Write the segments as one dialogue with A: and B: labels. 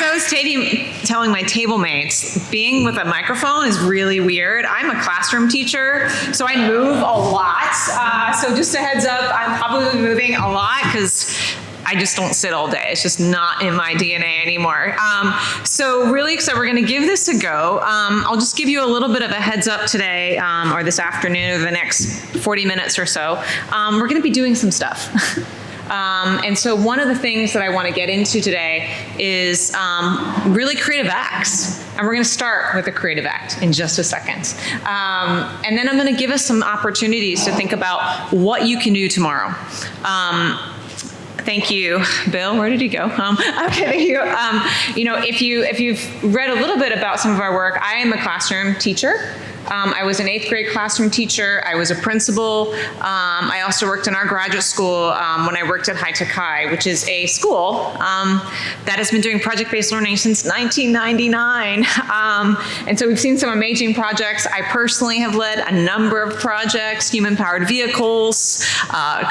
A: I was telling my table mates, being with a microphone is really weird. I'm a classroom teacher, so I move a lot. So just a heads up, I'm probably moving a lot because I just don't sit all day. It's just not in my DNA anymore. So really excited, we're gonna give this a go. I'll just give you a little bit of a heads up today, or this afternoon, or the next 40 minutes or so. We're gonna be doing some stuff. And so one of the things that I want to get into today is really creative acts. And we're going to start with a creative act in just a second. And then I'm going to give us some opportunities to think about what you can do tomorrow. Thank you, Bill. Where did he go? Okay, thank you. You know, if you've read a little bit about some of our work, I am a classroom teacher. I was an 8th grade classroom teacher. I was a principal. I also worked in our graduate school when I worked at High Tech High, which is a school that has been doing project-based learning since 1999. And so we've seen some amazing projects. I personally have led a number of projects, human-powered vehicles,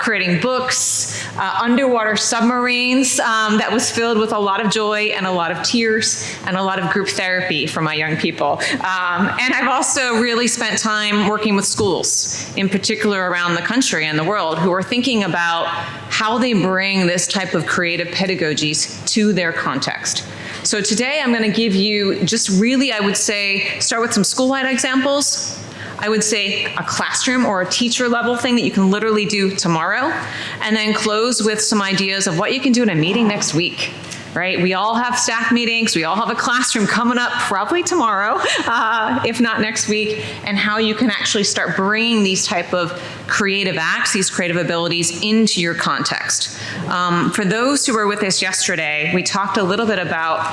A: creating books, underwater submarines that was filled with a lot of joy and a lot of tears and a lot of group therapy for my young people. And I've also really spent time working with schools, in particular around the country and the world, who are thinking about how they bring this type of creative pedagogies to their context. So today I'm going to give you just really, I would say, start with some school-wide examples. I would say a classroom or a teacher level thing that you can literally do tomorrow, and then close with some ideas of what you can do in a meeting next week. Right? We all have staff meetings. We all have a classroom coming up probably tomorrow, if not next week, and how you can actually start bringing these type of creative acts, these creative abilities into your context. For those who were with us yesterday, we talked a little bit about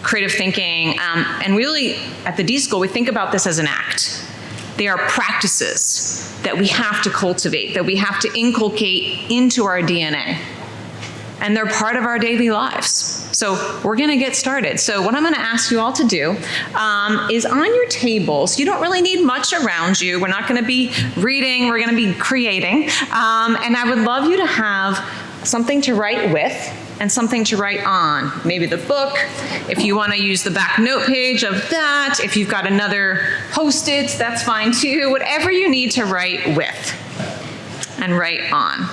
A: creative thinking, and really at the D.School, we think about this as an act. They are practices that we have to cultivate, that we have to inculcate into our DNA. And they're part of our daily lives. So we're gonna get started. So what I'm gonna ask you all to do is on your tables, you don't really need much around you. We're not gonna be reading, we're gonna be creating. And I would love you to have something to write with and something to write on. Maybe the book, if you wanna use the back note page of that, if you've got another Post-its, that's fine too. Whatever you need to write with and write on.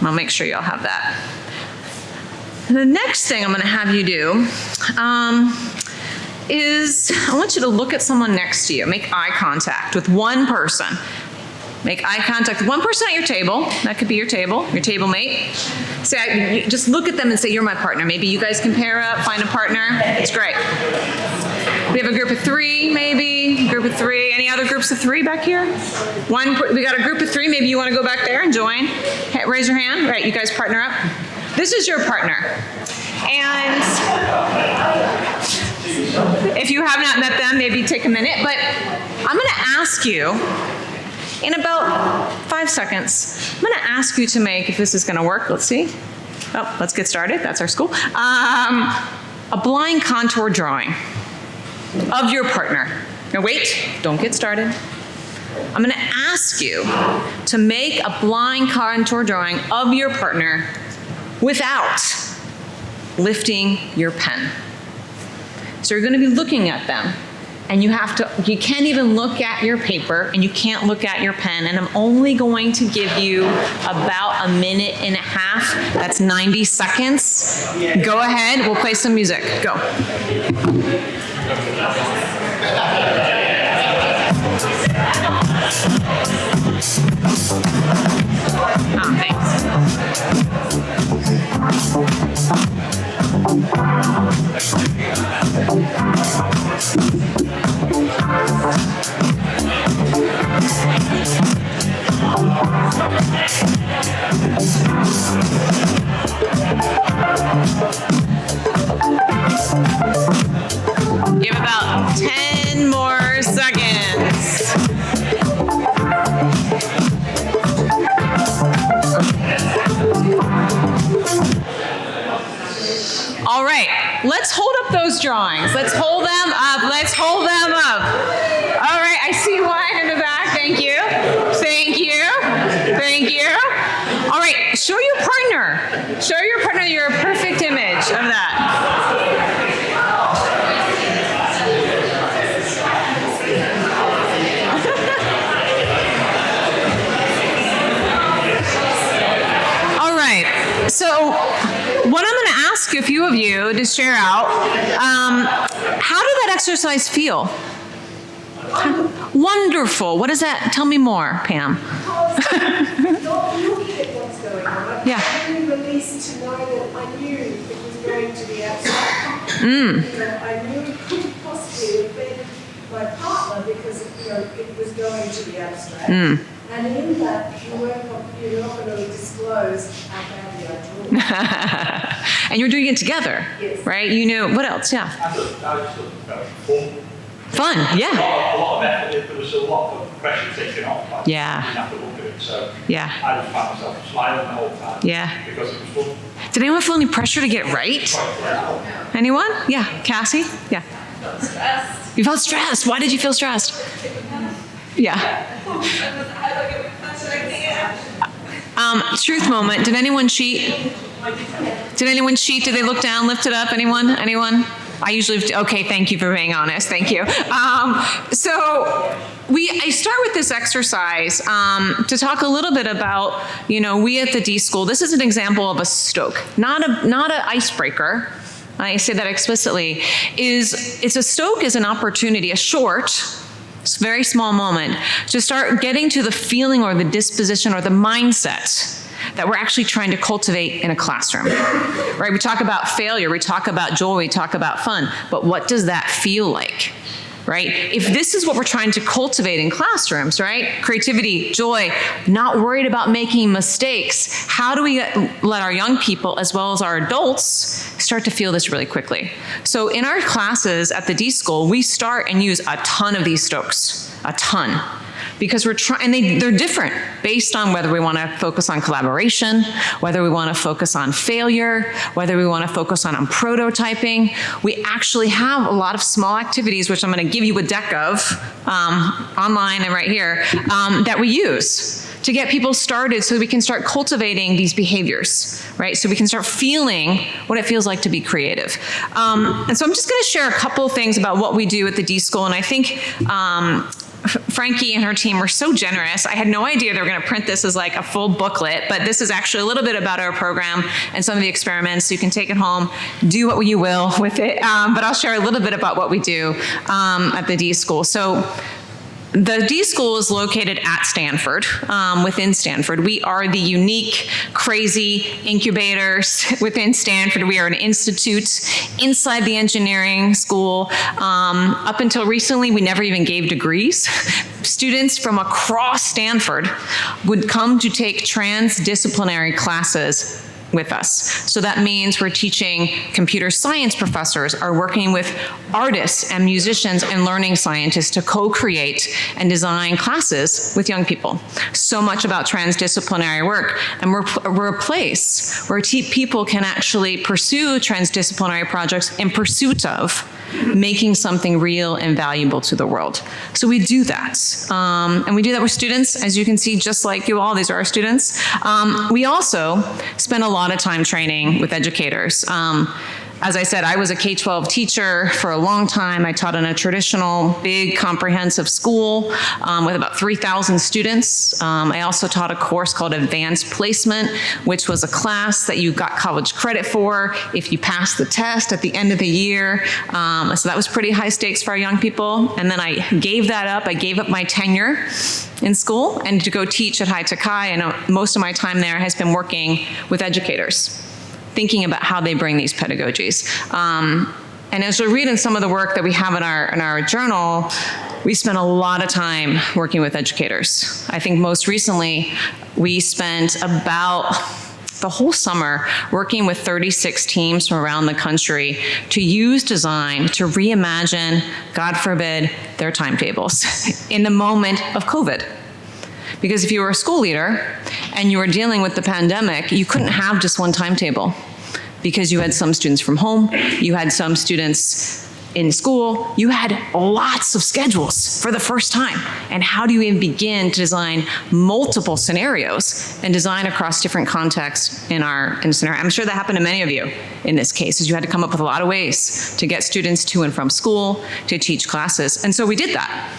A: I'll make sure y'all have that. And the next thing I'm going to have you do is I want you to look at someone next to you. Make eye contact with one person. Make eye contact with one person at your table. That could be your table mate. Say, just look at them and say, you're my partner. Maybe you guys can pair up, find a partner. It's great. We have a group of 3, maybe. Group of 3. Any other groups of 3 back here? We got a group of 3. Maybe you want to go back there and join. Raise your hand. Right, you guys partner up. This is your partner. And if you have not met them, maybe take a minute. But I'm going to ask you, in about 5 seconds, I'm going to ask you to make, if this is going to work, let's see. Oh, let's get started. That's our school. A blind contour drawing of your partner. Now wait, don't get started. I'm going to ask you to make a blind contour drawing of your partner without lifting your pen. So you're going to be looking at them, and you can't even look at your paper, and you can't look at your pen, and I'm only going to give you about 1.5 minutes. That's 90 seconds. Go ahead, we'll play some music. Go. Oh, thanks. Give about 10 more seconds. All right, let's hold up those drawings. Let's hold them up. Let's hold them up. All right, I see one in the back. Thank you. Thank you. Thank you. All right, show your partner. Show your partner you're a perfect image of that. few of you to share out. How did that exercise feel? Wonderful. What is that? Tell me more, Pam.
B: Not looking at what's going on.
A: Yeah.
B: I'm really released to know that I knew it was going to be abstract. You know, I knew it couldn't possibly have been my partner because it was going to be abstract. And in that, you're not going to disclose how badly I draw.
A: And you're doing it together,
B: yes.
A: Right? You know, what else? Yeah.
C: I just felt fun.
A: Fun, yeah.
C: A lot of effort. There was a lot of pressure taken off. I didn't have to look at it. So
A: Yeah.
C: I just found myself smiling the whole time.
A: Yeah.
C: Because it was fun.
A: Did anyone feel any pressure to get right? Anyone? Yeah. Cassie? Yeah.
D: Stressed.
A: You felt stressed. Why did you feel stressed? Yeah. Truth moment. Did anyone cheat? Did anyone cheat? Did they look down, lift it up? Anyone? Anyone? I usually, okay, thank you for being honest. Thank you. So I start with this exercise to talk a little bit about, we at the D.School, this is an example of a stoke, not an icebreaker. I say that explicitly. It's a stoke is an opportunity, a short, very small moment to start getting to the feeling or the disposition or the mindset that we're actually trying to cultivate in a classroom, right? We talk about failure, we talk about joy, we talk about fun, but what does that feel like, right? If this is what we're trying to cultivate in classrooms, right? Creativity, joy, not worried about making mistakes. How do we let our young people, as well as our adults, start to feel this really quickly? So in our classes at the D.School, we start and use a ton of these stokes, a ton. Because we're trying, and they're different based on whether we want to focus on collaboration, whether we want to focus on failure, whether we want to focus on prototyping. We actually have a lot of small activities, which I'm going to give you a deck of online and right here, that we use to get people started so we can start cultivating these behaviors, right? So we can start feeling what it feels like to be creative. And so I'm just going to share a couple things about what we do at the D.School, and I think Frankie and her team were so generous. I had no idea they were going to print this as like a full booklet, but this is actually a little bit about our program and some of the experiments. So you can take it home, do what you will with it. But I'll share a little bit about what we do at the D.School. So the D.School is located at Stanford, within Stanford. We are the unique, crazy incubators within Stanford. We are an institute inside the engineering school. Up until recently, we never even gave degrees. Students from across Stanford would come to take transdisciplinary classes with us. So that means we're teaching computer science professors are working with artists and musicians and learning scientists to co-create and design classes with young people. So much about transdisciplinary work. And we're a place where people can actually pursue transdisciplinary projects in pursuit of making something real and valuable to the world. So we do that. And we do that with students, as you can see, just like you all, these are our students. We also spend a lot of time training with educators. As I said, I was a K-12 teacher for a long time. I taught in a traditional, big, comprehensive school with about 3,000 students. I also taught a course called Advanced Placement, which was a class that you got college credit for if you passed the test at the end of the year. So that was pretty high stakes for our young people. And then I gave that up. I gave up my tenure in school and to go teach at High Tech High. And most of my time there has been working with educators, thinking about how they bring these pedagogies. And as you'll read in some of the work that we have in our journal, we spent a lot of time working with educators. I think most recently, we spent about the whole summer working with 36 teams from around the country to use design to reimagine, God forbid, their timetables in the moment of COVID. Because if you were a school leader and you were dealing with the pandemic, you couldn't have just one timetable because you had some students from home, you had some students in school, you had lots of schedules for the first time. And how do you even begin to design multiple scenarios and design across different contexts in a scenario? I'm sure that happened to many of you in this case, as you had to come up with a lot of ways to get students to and from school, to teach classes. And so we did that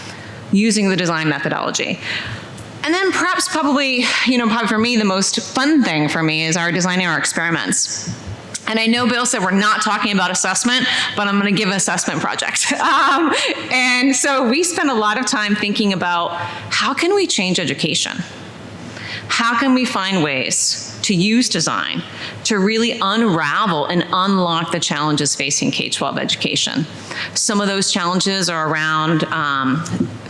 A: using the design methodology. And then probably for me, the most fun thing for me is our designing our experiments. And I know Bill said we're not talking about assessment, but I'm going to give an assessment project. And so we spend a lot of time thinking about how can we change education? How can we find ways to use design to really unravel and unlock the challenges facing K-12 education? Some of those challenges are around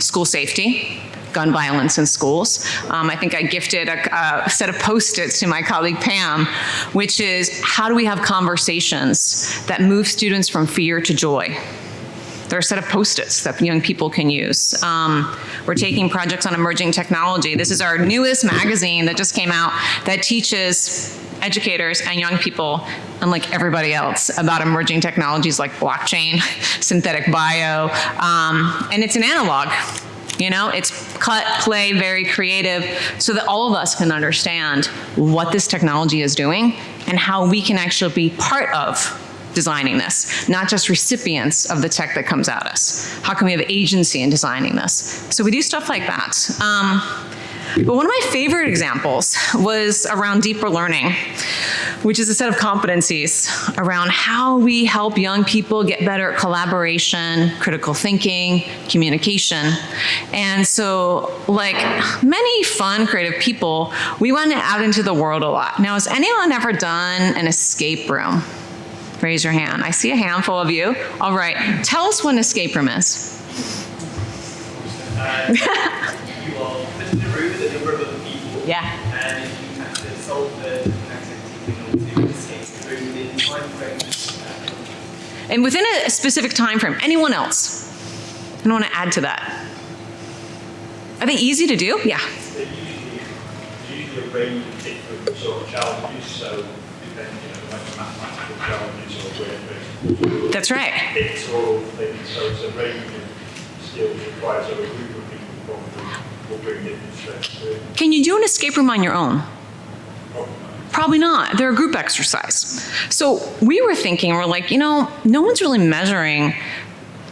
A: school safety, gun violence in schools. I think I gifted a set of Post-its to my colleague Pam, which is how do we have conversations that move students from fear to joy? There are a set of Post-its that young people can use. We're taking projects on emerging technology. This is our newest magazine that just came out that teaches educators and young people, unlike everybody else, about emerging technologies like blockchain, synthetic bio, and it's an analog. You know, it's cut, play, very creative, so that all of us can understand what this technology is doing and how we can actually be part of designing this, not just recipients of the tech that comes at us. How can we have agency in designing this? So we do stuff like that. But one of my favorite examples was around deeper learning, which is a set of competencies around how we help young people get better at collaboration, critical thinking, communication. And so, like many fun, creative people, we went out into the world a lot. Now, has anyone ever done an escape room? Raise your hand. I see a handful of you. All right. Tell us what an escape room is.
D: You are in a room with a number of other people.
A: Yeah.
D: And you have to solve the activity in order to escape the room within time frames.
A: And within a specific time frame. Anyone else? I want to add to that. Are they easy to do? Yeah.
C: They're usually a range of different sort of challenges, so depending, like mathematical challenges or where
A: That's right.
C: bits or things, so it's a range of skills required, so a group of people probably will bring different strengths to it.
A: Can you do an escape room on your own?
C: Probably not.
A: Probably not. They're a group exercise. So we were thinking, we're like, you know, no one's really measuring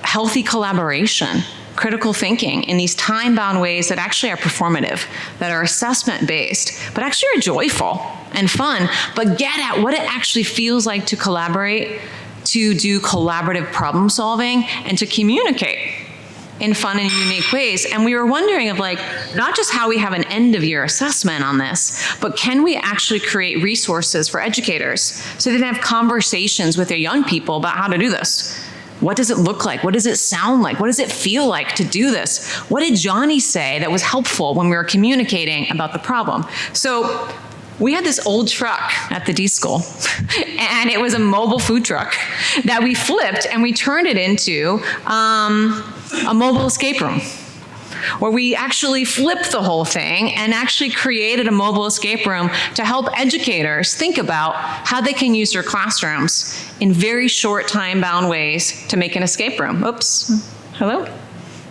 A: healthy collaboration, critical thinking in these time-bound ways that actually are performative, that are assessment-based, but actually are joyful and fun, but get at what it actually feels like to collaborate, to do collaborative problem solving, and to communicate in fun and unique ways. And we were wondering of like, not just how we have an end of year assessment on this, but can we actually create resources for educators so they can have conversations with their young people about how to do this? What does it look like? What does it sound like? What does it feel like to do this? What did Johnny say that was helpful when we were communicating about the problem? So we had this old truck at the D.school, and it was a mobile food truck that we flipped and we turned it into a mobile escape room, where we actually flipped the whole thing and actually created a mobile escape room to help educators think about how they can use their classrooms in very short time-bound ways to make an escape room. Oops, hello?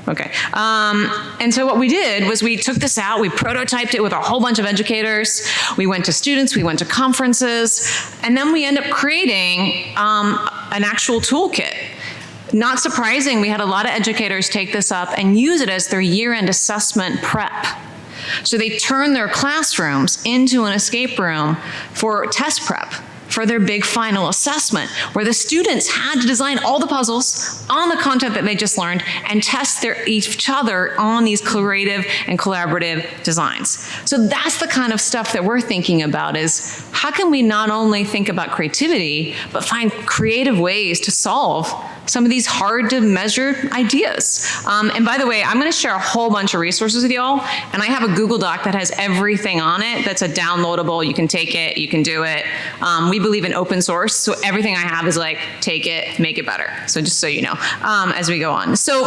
A: Okay, and so what we did was we took this out, we prototyped it with a whole bunch of educators, we went to students, we went to conferences, and then we ended up creating an actual toolkit. Not surprising, we had a lot of educators take this up and use it as their year-end assessment prep. So they turn their classrooms into an escape room for test prep, for their big final assessment, where the students had to design all the puzzles on the content that they just learned and test each other on these creative and collaborative designs. So that's the kind of stuff that we're thinking about, is how can we not only think about creativity, but find creative ways to solve some of these hard to measure ideas. And by the way, I'm gonna share a whole bunch of resources with y'all, and I have a Google Doc that has everything on it that's a downloadable. You can take it, you can do it. We believe in open source, so everything I have is like, take it, make it better. So just so you know, as we go on. So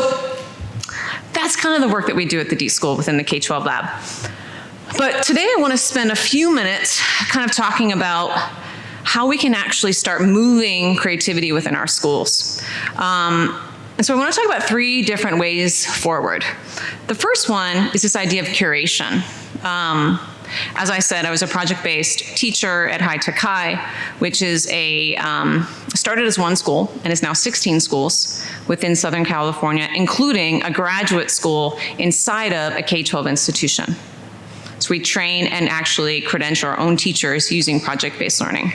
A: that's kind of the work that we do at the D.school within the K-12 lab. But today I wanna spend a few minutes kind of talking about how we can actually start moving creativity within our schools. And so I want to talk about 3 different ways forward. The first one is this idea of curation. As I said, I was a project-based teacher at High Tech High, which is started as one school and is now 16 schools within Southern California, including a graduate school inside of a K-12 institution. So we train and actually credential our own teachers using project-based learning.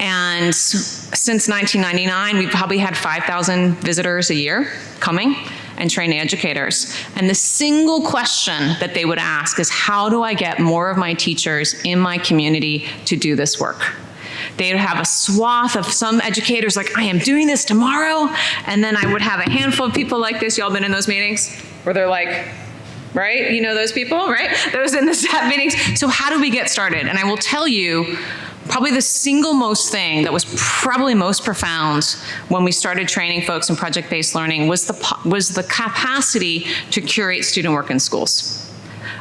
A: And since 1999, we've probably had 5,000 visitors a year coming and training educators. And the single question that they would ask is, how do I get more of my teachers in my community to do this work? They would have a swath of some educators like, I am doing this tomorrow. And then I would have a handful of people like this. Y'all been in those meetings where they're like, right? You know those people, right? Those in the staff meetings. So how do we get started? And I will tell you, probably the single most thing that was probably most profound when we started training folks in project-based learning was the capacity to curate student work in schools.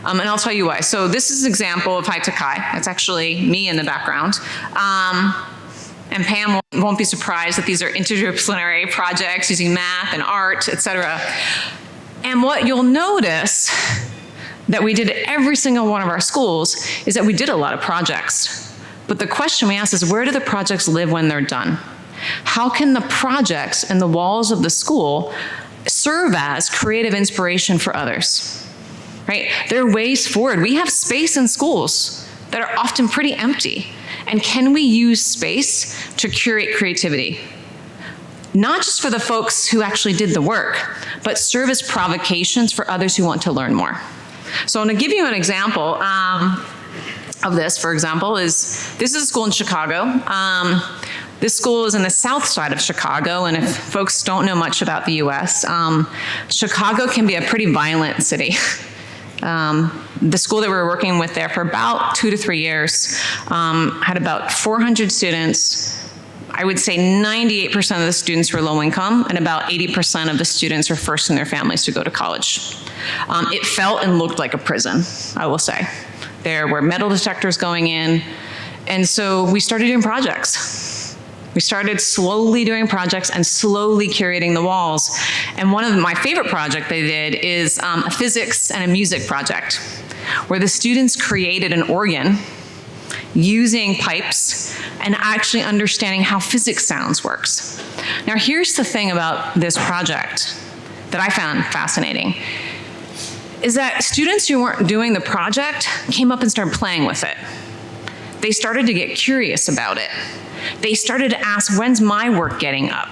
A: And I'll tell you why. So this is an example of High to Kai. That's actually me in the background. And Pam won't be surprised that these are interdisciplinary projects using math and art, et cetera. And what you'll notice that we did at every single one of our schools is that we did a lot of projects. But the question we ask is, where do the projects live when they're done? How can the projects and the walls of the school serve as creative inspiration for others? Right? There are ways forward. We have space in schools that are often pretty empty. And can we use space to curate creativity? Not just for the folks who actually did the work, but serve as provocations for others who want to learn more. So I'm going to give you an example of this, for example, this is a school in Chicago. This school is in the south side of Chicago, and if folks don't know much about the US, Chicago can be a pretty violent city. The school that we were working with there for about 2 to 3 years had about 400 students. I would say 98% of the students were low income, and about 80% of the students were first in their families to go to college. It felt and looked like a prison, I will say. There were metal detectors going in, and so we started doing projects. We started slowly doing projects and slowly curating the walls. And one of my favorite projects they did is a physics and a music project, where the students created an organ using pipes and actually understanding how physics sounds works. Now here's the thing about this project that I found fascinating, is that students who weren't doing the project came up and started playing with it. They started to get curious about it. They started to ask, when's my work getting up?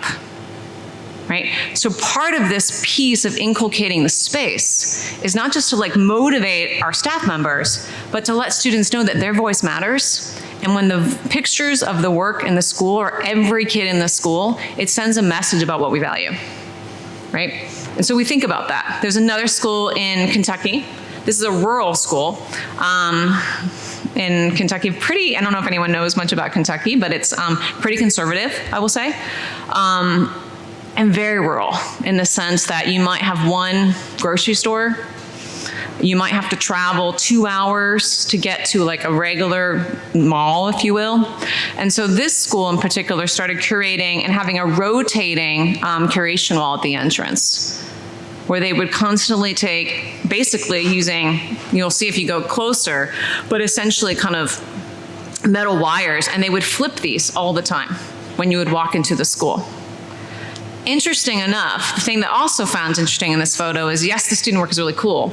A: Right? So part of this piece of inculcating the space is not just to like motivate our staff members, but to let students know that their voice matters. And when the pictures of the work in the school or every kid in the school, it sends a message about what we value. Right? And so we think about that. There's another school in Kentucky. This is a rural school in Kentucky. I don't know if anyone knows much about Kentucky, but it's pretty conservative, I will say. And very rural in the sense that you might have one grocery store. You might have to travel 2 hours to get to like a regular mall, if you will. And so this school in particular started curating and having a rotating curation wall at the entrance, where they would constantly take, basically using, you'll see if you go closer, but essentially kind of metal wires, and they would flip these all the time when you would walk into the school. Interesting enough, the thing that also found interesting in this photo is, yes, the student work is really cool,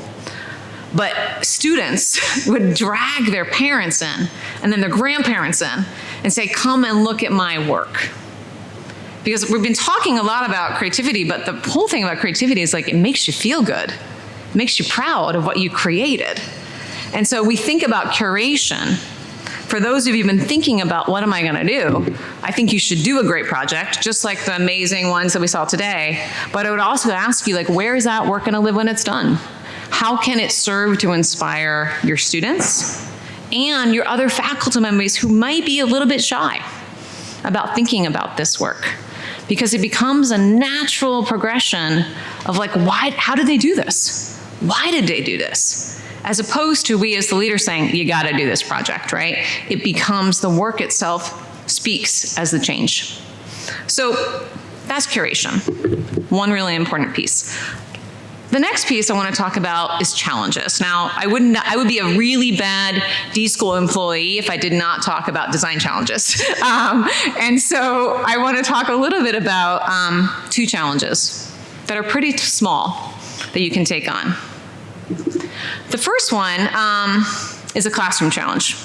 A: but students would drag their parents in and then their grandparents in and say, come and look at my work. Because we've been talking a lot about creativity, but the whole thing about creativity is like, it makes you feel good. It makes you proud of what you created. And so we think about curation. For those of you who've been thinking about what am I gonna do, I think you should do a great project, just like the amazing ones that we saw today. But I would also ask you, like, where is that work gonna live when it's done? How can it serve to inspire your students and your other faculty members who might be a little bit shy about thinking about this work? Because it becomes a natural progression of like, how did they do this? Why did they do this? As opposed to we as the leader saying, you gotta do this project, right? It becomes the work itself speaks as the change. So that's curation, one really important piece. The next piece I want to talk about is challenges. Now, I would be a really bad D.school employee if I did not talk about design challenges. And so I want to talk a little bit about 2 challenges that are pretty small that you can take on. The first one is a classroom challenge.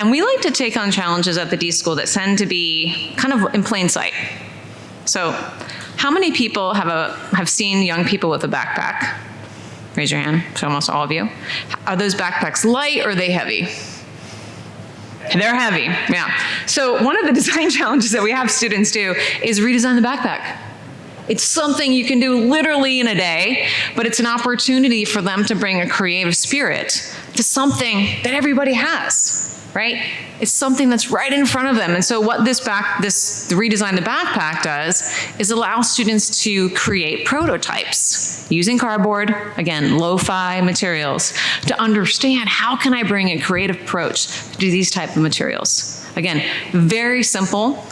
A: And we like to take on challenges at the D.school that tend to be kind of in plain sight. So how many people have seen young people with a backpack? Raise your hand, so almost all of you. Are those backpacks light or are they heavy? They're heavy, yeah. So one of the design challenges that we have students do is redesign the backpack. It's something you can do literally in a day, but it's an opportunity for them to bring a creative spirit to something that everybody has, right? It's something that's right in front of them. And so what this redesign the backpack does is allow students to create prototypes using cardboard, again, lo-fi materials, to understand how can I bring a creative approach to these type of materials. Again, very simple.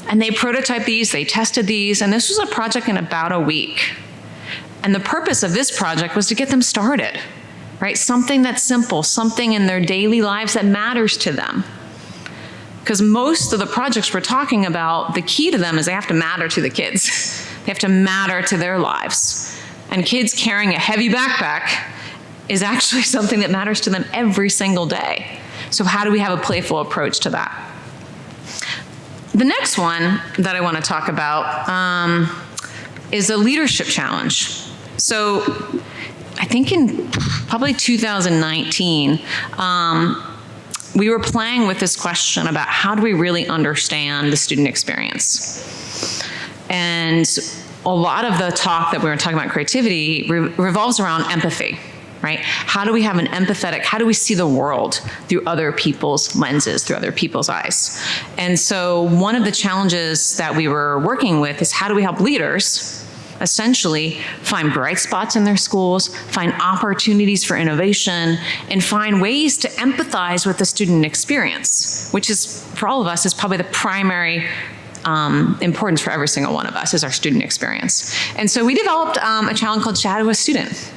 A: And they prototyped these, they tested these, and this was a project in about a week. And the purpose of this project was to get them started, right? Something that's simple, something in their daily lives that matters to them. Because most of the projects we're talking about, the key to them is they have to matter to the kids. They have to matter to their lives. And kids carrying a heavy backpack is actually something that matters to them every single day. So how do we have a playful approach to that? The next one that I want to talk about is a leadership challenge. So I think in probably 2019, we were playing with this question about how do we really understand the student experience? And a lot of the talk that we were talking about creativity revolves around empathy. Right? How do we have an empathetic, how do we see the world through other people's lenses, through other people's eyes? And so one of the challenges that we were working with is how do we help leaders essentially find bright spots in their schools, find opportunities for innovation, and find ways to empathize with the student experience, which is, for all of us, is probably the primary importance for every single one of us is our student experience. And so we developed a challenge called Shadow a Student,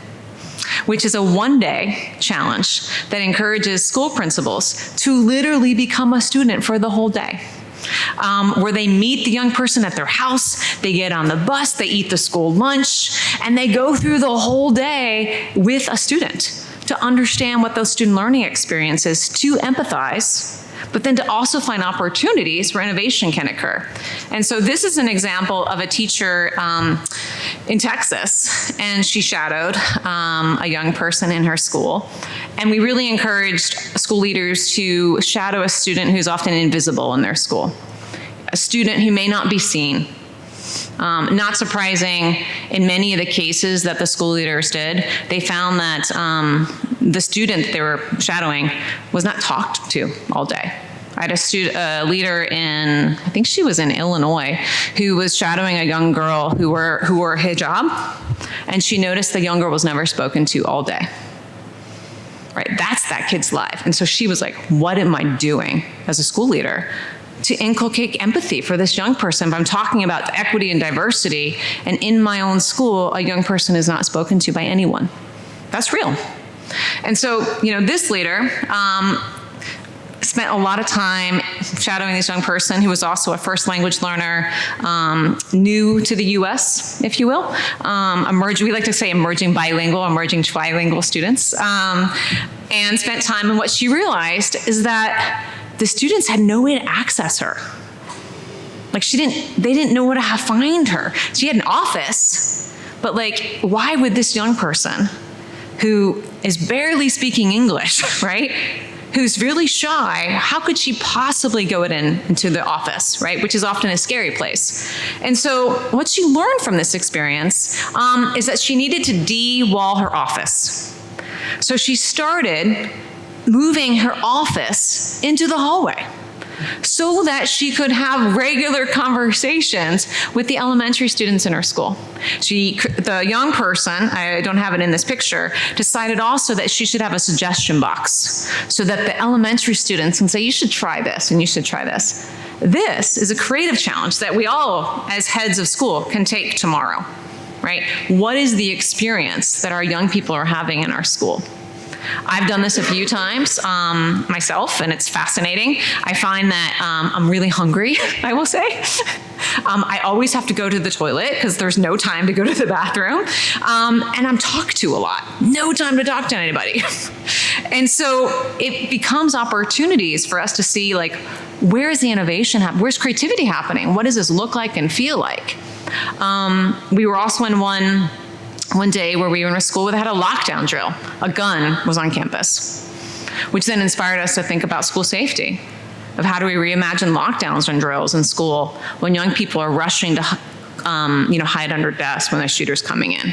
A: which is a one-day challenge that encourages school principals to literally become a student for the whole day. Where they meet the young person at their house, they get on the bus, they eat the school lunch, and they go through the whole day with a student to understand what those student learning experiences, to empathize, but then to also find opportunities where innovation can occur. And so this is an example of a teacher in Texas, and she shadowed a young person in her school. And we really encouraged school leaders to shadow a student who's often invisible in their school, a student who may not be seen. Not surprising, in many of the cases that the school leaders did, they found that the student they were shadowing was not talked to all day. I had a leader in, I think she was in Illinois, who was shadowing a young girl who wore hijab, and she noticed the young girl was never spoken to all day. Right, that's that kid's life. And so she was like, what am I doing as a school leader to inculcate empathy for this young person? If I'm talking about equity and diversity, and in my own school, a young person is not spoken to by anyone. That's real. And so, this leader spent a lot of time shadowing this young person who was also a first language learner, new to the US, if you will. We like to say emerging trilingual students, and spent time. And what she realized is that the students had no way to access her. Like they didn't know where to find her. She had an office, but why would this young person who is barely speaking English, right? Who's really shy, how could she possibly go into the office, right? Which is often a scary place. And so what she learned from this experience is that she needed to de-wall her office. So she started moving her office into the hallway so that she could have regular conversations with the elementary students in her school. The young person, I don't have it in this picture, decided also that she should have a suggestion box so that the elementary students can say, you should try this and you should try this. This is a creative challenge that we all, as heads of school, can take tomorrow, right? What is the experience that our young people are having in our school? I've done this a few times myself, and it's fascinating. I find that I'm really hungry, I will say. I always have to go to the toilet because there's no time to go to the bathroom. And I'm talked to a lot. No time to talk to anybody. And so it becomes opportunities for us to see, like, where is the innovation happening? Where's creativity happening? What does this look like and feel like? We were also in one day where we were in a school that had a lockdown drill. A gun was on campus, which then inspired us to think about school safety, of how do we reimagine lockdowns and drills in school when young people are rushing to hide under desks when the shooter's coming in.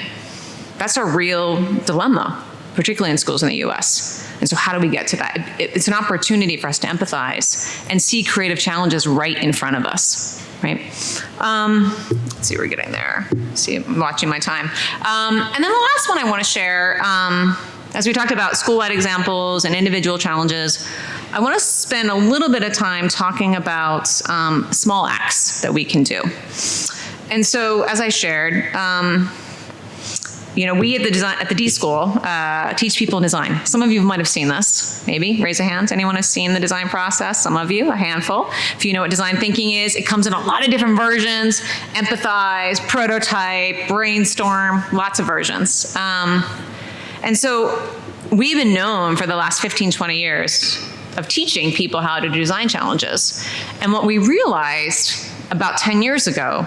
A: That's a real dilemma, particularly in schools in the US. And so how do we get to that? It's an opportunity for us to empathize and see creative challenges right in front of us, right? Let's see, we're getting there. See, I'm watching my time. And then the last one I want to share, as we talked about school-wide examples and individual challenges, I want to spend a little bit of time talking about small acts that we can do. And so, as I shared, we at the D.school teach people design. Some of you might have seen this, maybe. Raise a hand. Anyone has seen the design process? Some of you, a handful. If you know what design thinking is, it comes in a lot of different versions: empathize, prototype, brainstorm, lots of versions. And so we've been known for the last 15, 20 years of teaching people how to do design challenges. And what we realized about 10 years ago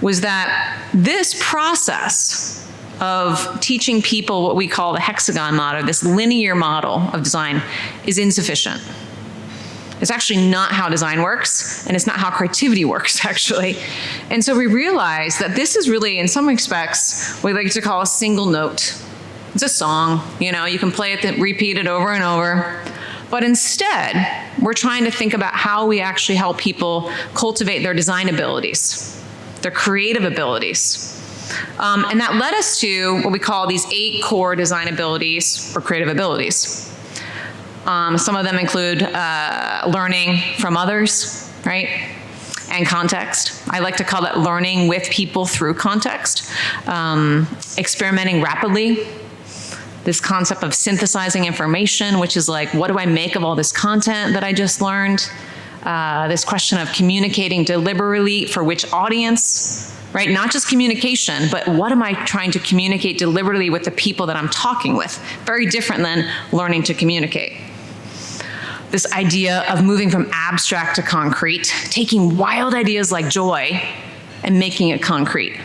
A: was that this process of teaching people what we call the hexagon model, this linear model of design, is insufficient. It's actually not how design works, and it's not how creativity works, actually. And so we realized that this is really, in some respects, what we like to call a single note. It's a song, you can play it, repeat it over and over. But instead, we're trying to think about how we actually help people cultivate their design abilities, their creative abilities. And that led us to what we call these 8 core design abilities or creative abilities. Some of them include learning from others, right? And context. I like to call that learning with people through context. Experimenting rapidly. This concept of synthesizing information, which is like, what do I make of all this content that I just learned? This question of communicating deliberately for which audience, right? Not just communication, but what am I trying to communicate deliberately with the people that I'm talking with? Very different than learning to communicate. This idea of moving from abstract to concrete, taking wild ideas like joy and making it concrete.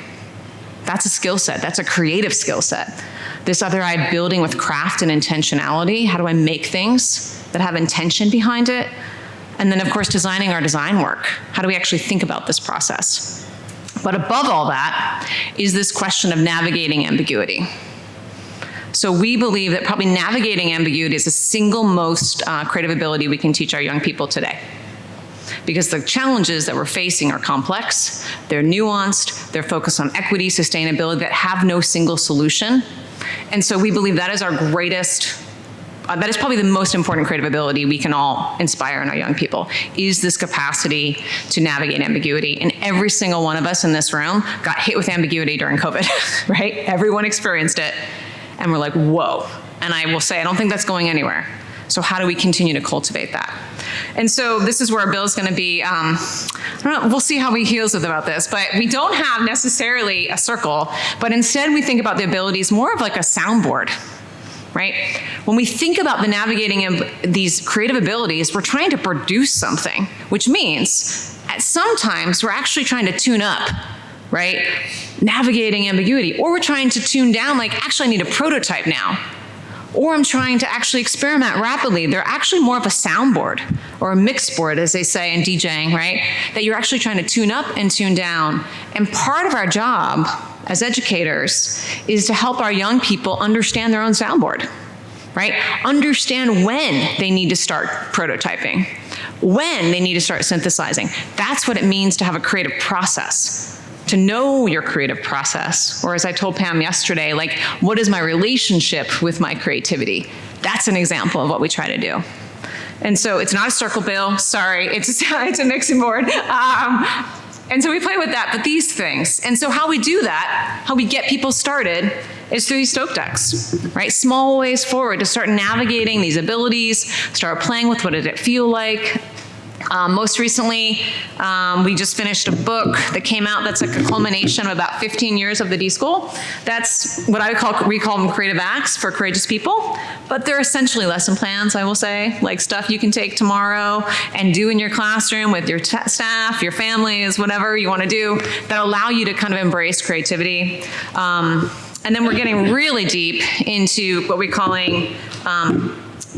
A: That's a skill set. That's a creative skill set. This other idea, building with craft and intentionality. How do I make things that have intention behind it? And then, of course, designing our design work. How do we actually think about this process? But above all that is this question of navigating ambiguity. So we believe that probably navigating ambiguity is the single most creative ability we can teach our young people today. Because the challenges that we're facing are complex, they're nuanced, they're focused on equity, sustainability, that have no single solution. And so we believe that is our greatest, that is probably the most important creative ability we can all inspire in our young people, is this capacity to navigate ambiguity. And every single one of us in this room got hit with ambiguity during COVID, right? Everyone experienced it. And we're like, whoa. And I will say, I don't think that's going anywhere. So how do we continue to cultivate that? And so this is where our bill is going to be, I don't know, we'll see how he heals with about this, but we don't have necessarily a circle, but instead we think about the abilities more of like a soundboard, right? When we think about the navigating these creative abilities, we're trying to produce something, which means sometimes we're actually trying to tune up, right? Navigating ambiguity, or we're trying to tune down, like, actually I need a prototype now. Or I'm trying to actually experiment rapidly. They're actually more of a soundboard or a mix board, as they say in DJing, right? That you're actually trying to tune up and tune down. And part of our job as educators is to help our young people understand their own soundboard, right? Understand when they need to start prototyping, when they need to start synthesizing. That's what it means to have a creative process. To know your creative process, or as I told Pam yesterday, like, what is my relationship with my creativity? That's an example of what we try to do. And so it's not a circle bill, sorry, it's a mixing board. And so we play with that, but these things. And so how we do that, how we get people started, is through these Stoke decks, right? Small ways forward to start navigating these abilities, start playing with what did it feel like, Most recently, we just finished a book that came out that's like a culmination of about 15 years of the D.School. That's what we call them creative acts for courageous people, but they're essentially lesson plans, I will say, like stuff you can take tomorrow and do in your classroom with your staff, your families, whatever you want to do, that allow you to kind of embrace creativity. And then we're getting really deep into what we're calling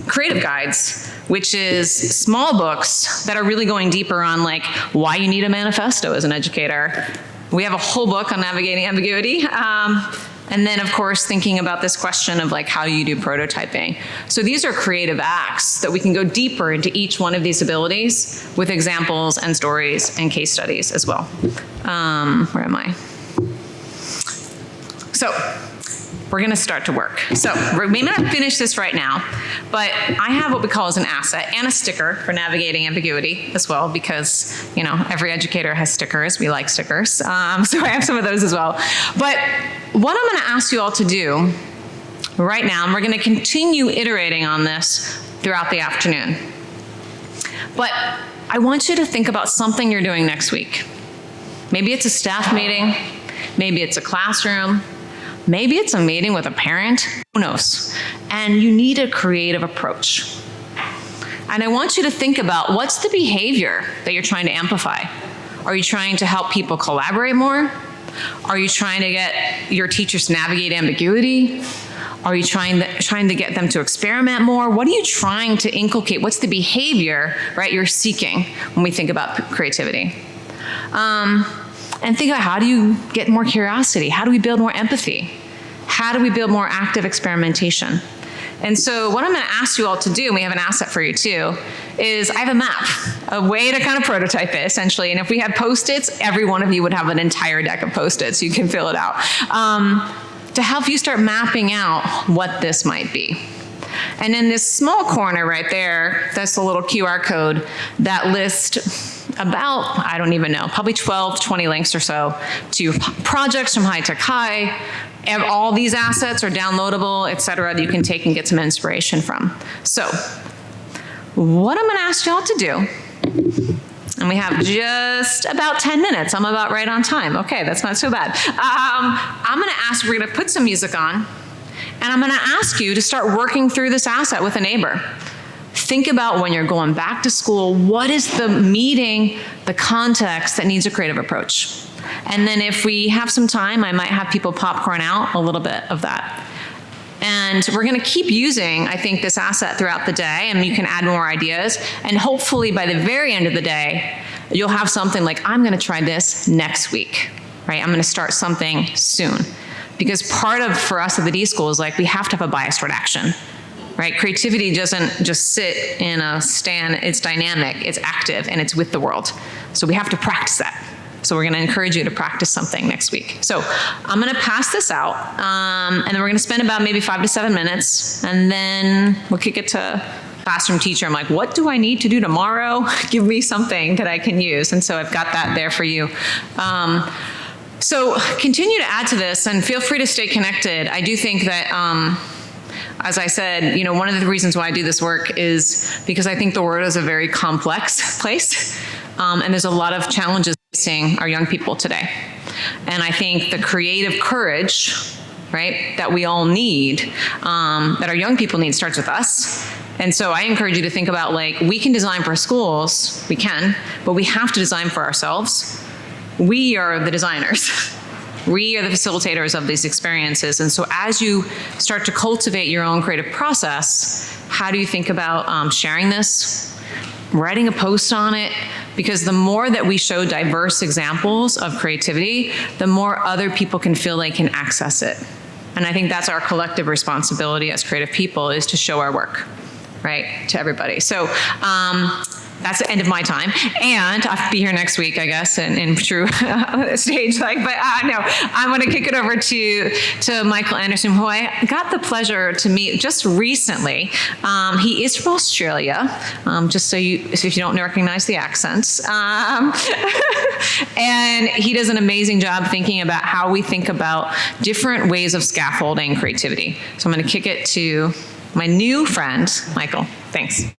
A: creative guides, which is small books that are really going deeper on like why you need a manifesto as an educator. We have a whole book on navigating ambiguity. And then of course, thinking about this question of like how you do prototyping. So these are creative acts that we can go deeper into each one of these abilities with examples and stories and case studies as well. Where am I? So we're going to start to work. So we may not finish this right now, but I have what we call as an asset and a sticker for navigating ambiguity as well, because you know every educator has stickers. We like stickers, so I have some of those as well. But what I'm going to ask you all to do right now, and we're going to continue iterating on this throughout the afternoon. But I want you to think about something you're doing next week. Maybe it's a staff meeting. Maybe it's a classroom. Maybe it's a meeting with a parent, who knows? And you need a creative approach. And I want you to think about what's the behavior that you're trying to amplify? Are you trying to help people collaborate more? Are you trying to get your teachers to navigate ambiguity? Are you trying to get them to experiment more? What are you trying to inculcate? What's the behavior, right, you're seeking when we think about creativity? And think about how do you get more curiosity? How do we build more empathy? How do we build more active experimentation? And so what I'm going to ask you all to do, and we have an asset for you too, is I have a map, a way to kind of prototype it essentially. And if we had Post-its, every one of you would have an entire deck of Post-its, so you can fill it out, to help you start mapping out what this might be. And in this small corner right there, that's a little QR code that lists about, I don't even know, probably 12, 20 links or so to projects from High Tech High. All these assets are downloadable, et cetera, that you can take and get some inspiration from. So what I'm going to ask y'all to do, and we have just about 10 minutes. I'm about right on time. Okay, that's not so bad. I'm going to ask, we're going to put some music on, and I'm going to ask you to start working through this asset with a neighbor. Think about when you're going back to school, what is the meeting, the context that needs a creative approach? And then if we have some time, I might have people popcorn out a little bit of that. And we're going to keep using, I think, this asset throughout the day, and you can add more ideas. And hopefully by the very end of the day, you'll have something like, I'm going to try this next week, right? I'm going to start something soon. Because part of, for us at the D.School, is like, we have to have a bias toward action. Right? Creativity doesn't just sit in a stand, it's dynamic, it's active, and it's with the world. So we have to practice that. So we're gonna encourage you to practice something next week. So I'm gonna pass this out, and then we're gonna spend about maybe 5 to 7 minutes, and then we'll kick it to classroom teacher. I'm like, what do I need to do tomorrow? Give me something that I can use. And so I've got that there for you. So continue to add to this, and feel free to stay connected. I do think that, as I said, you know, one of the reasons why I do this work is because I think the world is a very complex place, and there's a lot of challenges facing our young people today. And I think the creative courage, right, that we all need, that our young people need, starts with us. And so I encourage you to think about, like, we can design for schools, we can, but we have to design for ourselves. We are the designers. We are the facilitators of these experiences. And so as you start to cultivate your own creative process, how do you think about sharing this, writing a post on it? Because the more that we show diverse examples of creativity, the more other people can feel they can access it. And I think that's our collective responsibility as creative people, is to show our work, right, to everybody. So that's the end of my time. And I'll be here next week, I guess, in true stage like, but no, I'm gonna kick it over to Michael Anderson, who I got the pleasure to meet just recently. He is from Australia, just so if you don't recognize the accents. And he does an amazing job thinking about how we think about different ways of scaffolding creativity. So I'm gonna kick it to my new friend, Michael. Thanks.